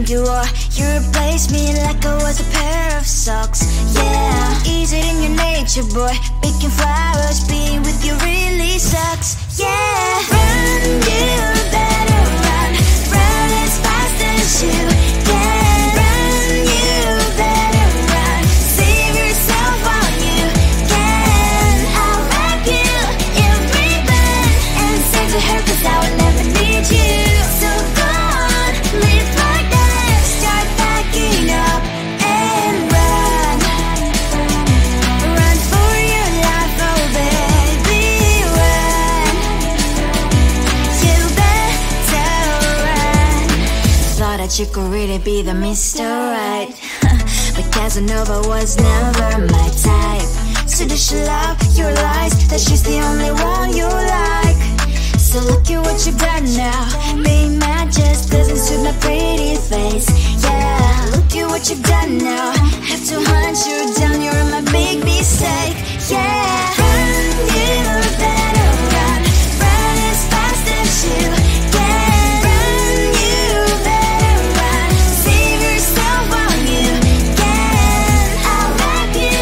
you are. You replaced me like I was a pair of socks. Yeah, is it in your nature, boy? Picking flowers, being with you really sucks. Yeah, run, you better run. Run as fast as you can. Run, you better run. Save yourself while you can. I'll wrap you in ribbon and send to her, 'cause I will never need you. So go on, live like that. Start packing up and run. Run for your life, oh baby, run. You better run. Thought that you could really be the Mr. Right, but Casanova was never my type. So does she love your lies, that she's the only one you like? So look at what you've done now. Being mad just doesn't suit my pretty face. Yeah, look at what you've done now. Have to hunt you down, you're my big mistake. Yeah, run, you better run. Run as fast as you can. Run, you better run. Save yourself while you can. I'll wrap you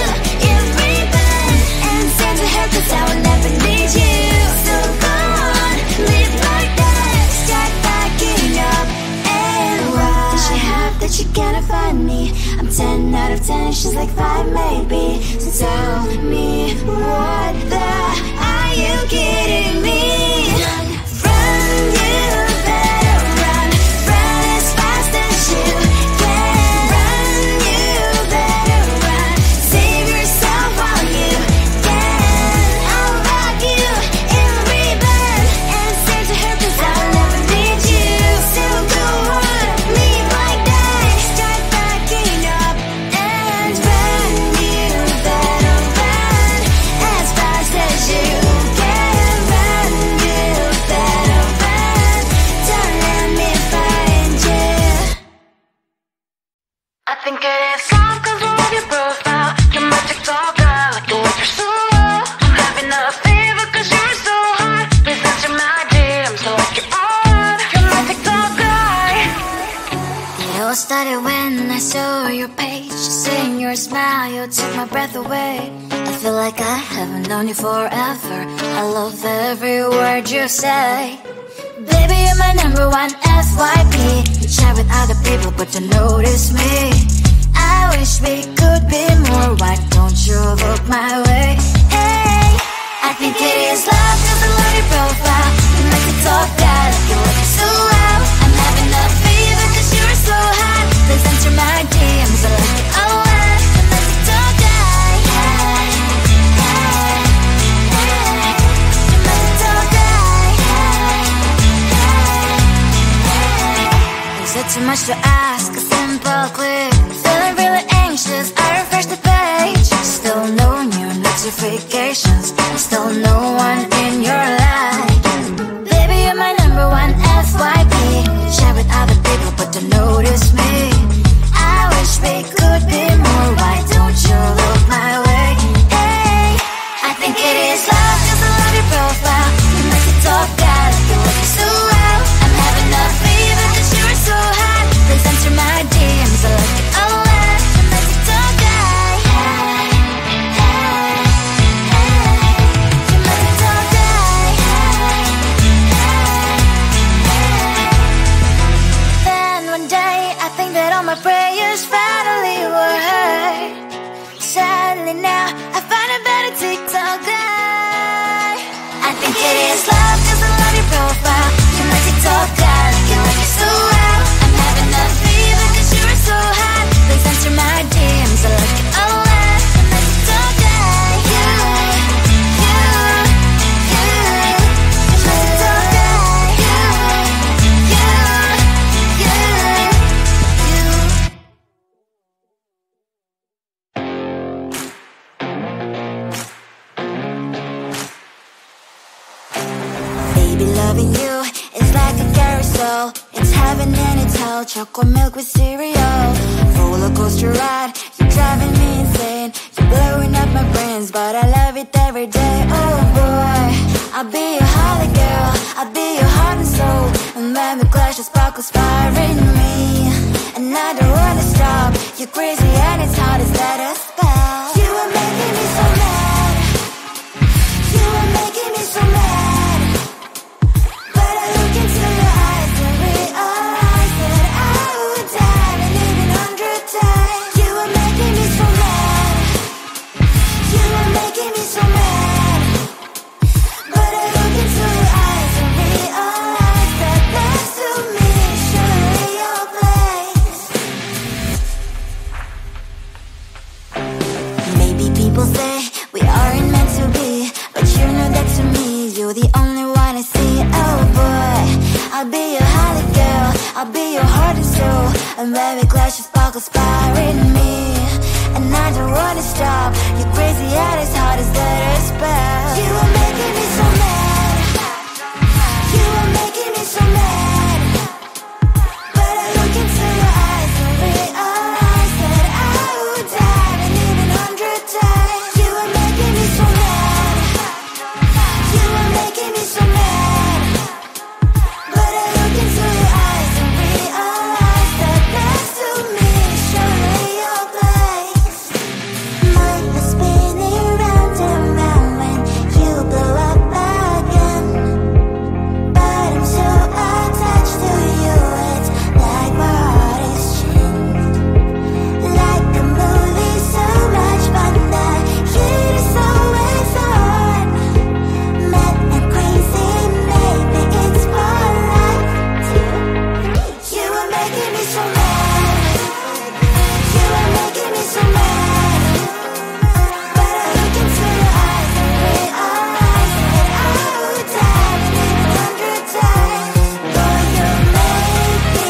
in ribbon and send to her, 'cause I will never need you. So go on, live like that. Start packing up and run. Does she have that you cannot find me? I'm 10 out of 10, she's like 5 maybe. So tell me, what the, are you kidding me? Run, you better run. Run as fast as you can. Run, you better run. Save yourself while you can. I'll wrap you in ribbon and send to her, 'cause I will never need you. So go on, live like that. Start packing up and run. You better run as fast as you can. Run, you better run. Don't let me find you. I think it is love 'cause I love your profile. You're my TikTok girl, like the way you're so low. I'm having a fever 'cause you're so hot. Please answer my DMs like you're on. You're my TikTok guy. It all started when I saw your page. Seeing your smile, you took my breath away. I feel like I haven't known you forever. I love every word you say. Baby, you're my number one FYP. You chat with other people, but you notice me. I wish we could be more. Why don't you look my way? Hey, I think it is love 'cause I love your profile. You make it talk that I feel like you're so well. I'm having a fever 'cause you're so hot. Please answer my DMs, I like it a lot. You make it talk that, hey, hey, hey. You make it talk that, hey, hey, hey. Is it too much to ask? A simple click. Feeling really anxious, I refresh the page. Still no new notifications. Still no one in your life. Baby, you're my number one FYP. Share with other people, but don't notice me. I wish we could be more. Why don't you look my way? Hey, I think it is love 'cause I love your profile. You make it talk that I feel like you're so well. I'm having a fever 'cause you're so hot. Please answer my DMs, I like it a lot. You make it talk that, hey, hey, hey. You make it talk that, hey, hey, hey. Then one day I think that all my prayers finally were heard. Sadly now I find a better TikTok guy. I think it is love 'cause I love your profile. You make it talk that I feel like you're so well. I'm having a fever 'cause you're so hot. Please answer my DMs, I like it a lot. You make it talk that, you make it talk that, Baby, loving you is like a carousel. It's heaven and it's hell. Chocolate milk with cereal. Roller coaster ride, you're driving me insane. You're blowing up my brains, but I love it every day. Oh boy, I'll be your holly girl. I'll be your heart and soul. And when we clash, the sparkles fire in me. And You're crazy and it's hard as letter spell. You are making me so mad. You are making me so mad. But I look into your eyes and realize that I would die and even 100 times. You are making me so mad. You are making me so mad. But I look into your eyes and realize that next to me is surely your place. Maybe people say we aren't meant to be, but you know that to me you're the only one I see. Oh boy, I'll be your holly girl, I'll be your heart and soul. And baby, clash of sparkles fire in me, and I don't wanna stop. You're crazy and as hard as letter spell. You are making me so mad. You are making me so mad. But I look into your eyes and realize that I would die and even 100 times. You are making me so mad. You are making me so mad. But I look into your eyes and realize that next to me is surely your place. Mind is spinning round and round when you blow up again. But I'm so attached to you, it's like my heart is chained. Like a movie, so much fun, that heat is always on. Mad and crazy, maybe it's polite. You are making me so mad. You are making me so mad. But I look into your eyes and realize that I would die and even 100 times. Boy, you make me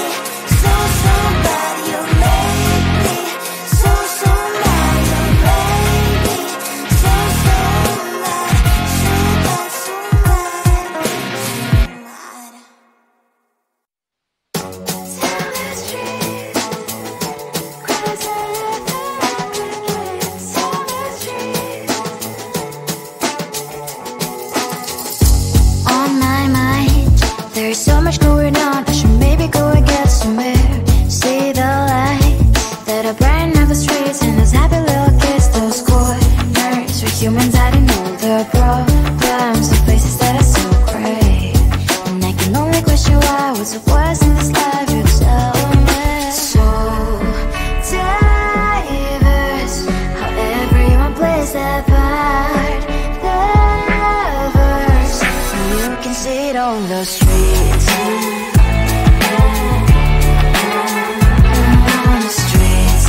so, so bad. You make me so, so mad. You make me so, so mad. So bad, so mad, so mad. Tell the street, cries all over again. Tell the street. On my mind, there's so much going on. I should maybe go and get somewhere. See the lights that are brighten up the streets, and those happy little kids, those corners where humans hiding all their problems, the places that are so great. And I can only question why, what's the worst in this life, you tell me. So diverse, how everyone plays their part. Diverse, and you can see it on the streets. On the streets.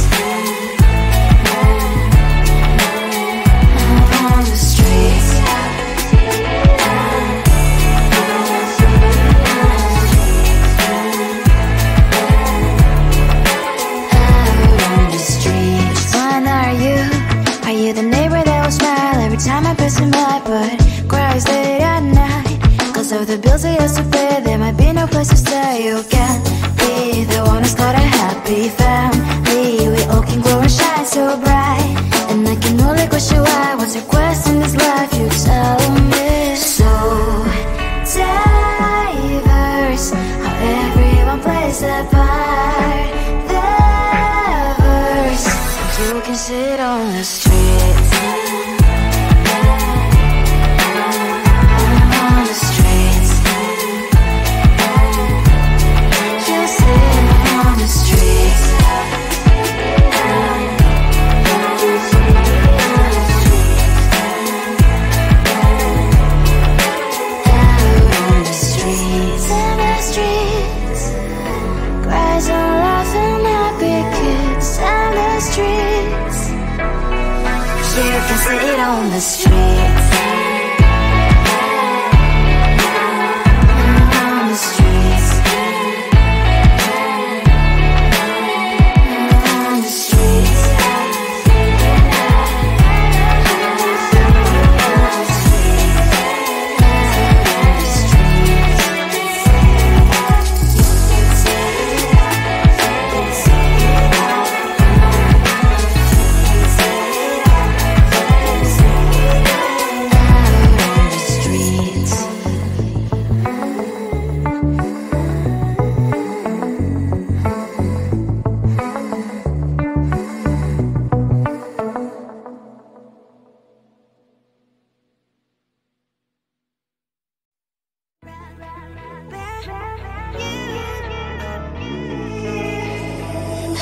On the streets. Out on the streets. When are you? Are you the neighbor that will smile every time I pass him by, but cries late at night? Cause of the bills he has to pay, there might be no place to stay. You can't be the one who's got a happy family. We all can glow and shine so bright, and I can only question why, what's your quest in this life, you tell me. So diverse, how everyone plays their part. Diverse, you can sit on the streets. On the streets. You sit on the streets. Out on the streets. In the streets. Cries and laughing happy kids. In the streets. You can sit on the streets. On the streets. On the streets.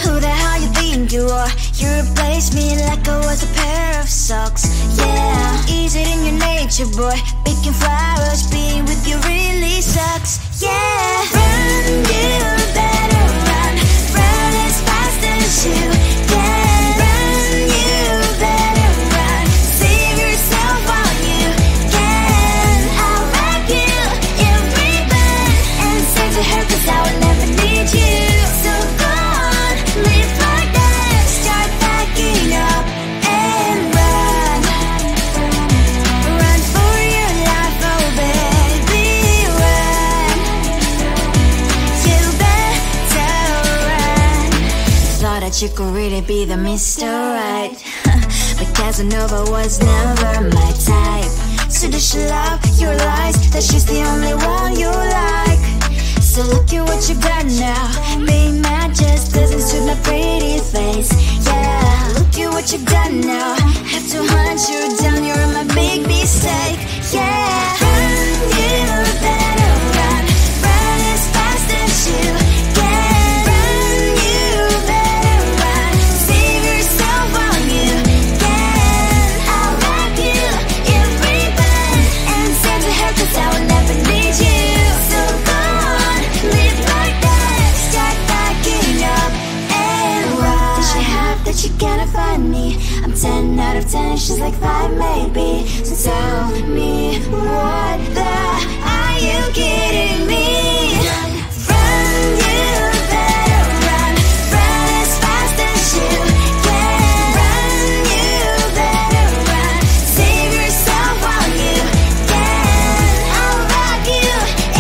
Who the hell you think you are? You replaced me like I was a pair of socks. Yeah, is it in your nature, boy? Picking flowers, being with you really sucks. Yeah, run, you better run. Run as fast as you can. Run, you better run. Save yourself while you can. I'll wrap you in ribbon and send to her, 'cause I will never need you. So go on, live like that. Start backing up and run. Run for your life, oh baby, run. You better run. Thought that you could really be the Mr. Right, but Casanova was never my type. So does she love your lies, that she's the only one you like? So look at what you've done now. Being mad just doesn't suit my pretty face. Yeah, look at what you've done now. Have to hunt you down, you're my big mistake. Yeah, run, you better run. Run as fast as you can. Run, you better run. Save yourself while you can. I'll wrap you in ribbon and send to her, 'cause I will never need you. So go on, live like that. Start backing up and run. Does she have that you cannot find me? I'm 10 out of 10, she's like 5 maybe. So tell me, what the, are you kidding me? Run, you better run. Run as fast as you can. Run, you better run. Save yourself while you can. I'll wrap you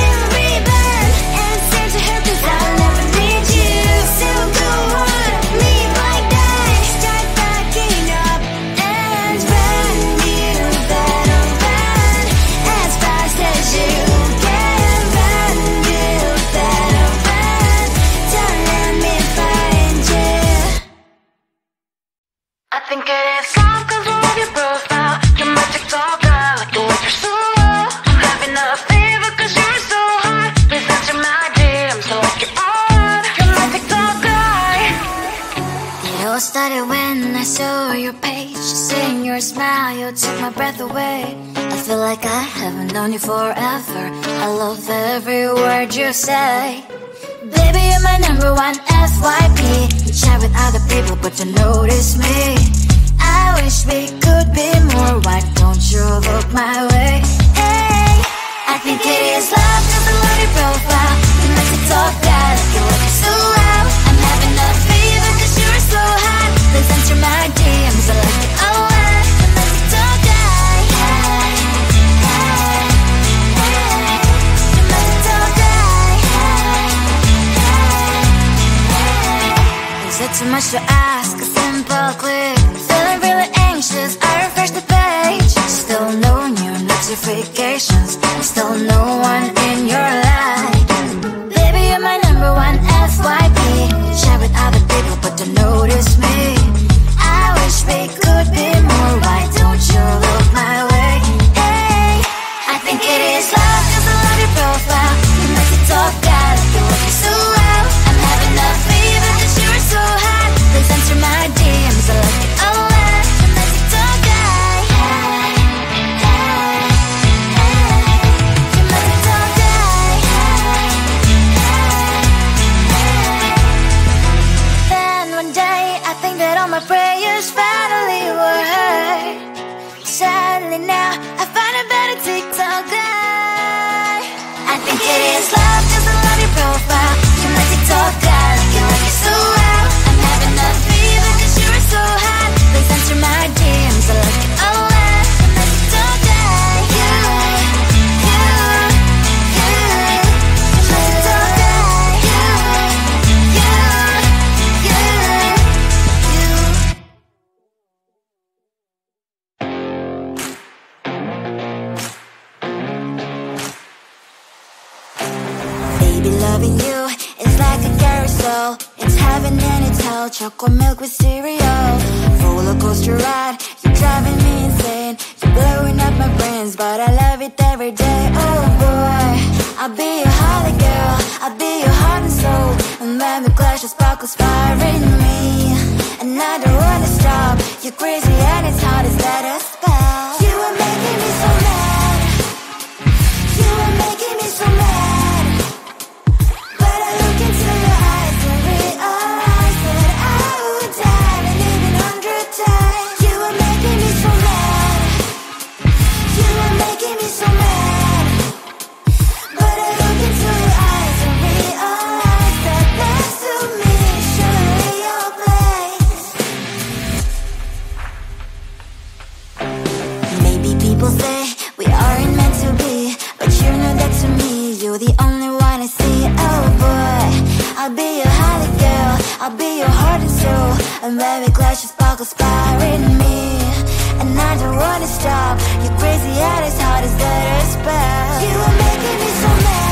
in ribbon and send to her, 'cause I'll never need you. So go on, live like that. Start backing up and run. You better run as fast as you can. Run, you better run. Don't let me find you. I think it is love 'cause I love your profile. You're my TikTok guy, like the way you're so low. I'm having a fever 'cause you're so hot. Please answer my DMs, so like you're on. You're my TikTok guy. It all started when I saw your page. Seeing your smile, you took my breath away. I feel like I haven't known you forever. I love every word you say. Baby, you're my number one FYP. You chat with other people, but you notice me. I wish we could be more. Why don't you look my way? Hey, I think it is love 'cause I love your profile. You make it talk guy, like you look so loud. I'm having a fever 'cause you're so hot. Please answer my DMs, I like it a lot. You make it talk guy. Hey, hey, hey. You make it talk guy. Hey, hey, hey. Is it too much to ask? A simple click. Feeling really anxious, I refresh the page. Still no new notifications. Still no one in your life. Baby, you're my number one FYP. Share with other people, but don't notice me. I wish we could be more. Why don't you look my way? Hey, I think it is love 'cause I love your profile. You make it talk guy, like you look so well. I'm having a fever 'cause you're so hot. Please answer my DMs, I like it a lot. You make it talk guy. Hey, hey, hey. You make it talk guy. Hey, hey, hey. Then one day I think that all my prayers finally were heard. Sadly now I find a better TikTok guy. I think it is love 'cause I love your profile. You make it talk guy, like you like it so well. I'm having a fever 'cause you're so hot. Please answer my DMs, I like it a lot. You make it talk guy. You, you, you. You make it talk guy. You, you, you. Baby, loving you is like a carousel. It's heaven and it's hell. Chocolate milk with cereal. Roller coaster ride, you're driving me insane. You're blowing up my brains, but I love it every day. Oh boy, I'll be your holly girl. I'll be your heart and soul. And when we clash, your sparkles firing me, and I don't wanna stop. You're crazy and it's hard as let us spell. You are making me so mad. You are making me so mad. But I look into your eyes and realize that I would die and even 100 times. You are making me so mad. You are making me so mad. But I look into your eyes and realize that next to me is surely your place. Maybe people say we aren't meant to be, but you know that to me you're the only one I see. Oh boy, I'll be your holly girl, I'll be your heart and soul, and baby glass your sparkles firing me, and I don't wanna stop. You're crazy and as hard as that spell. You are making me so mad.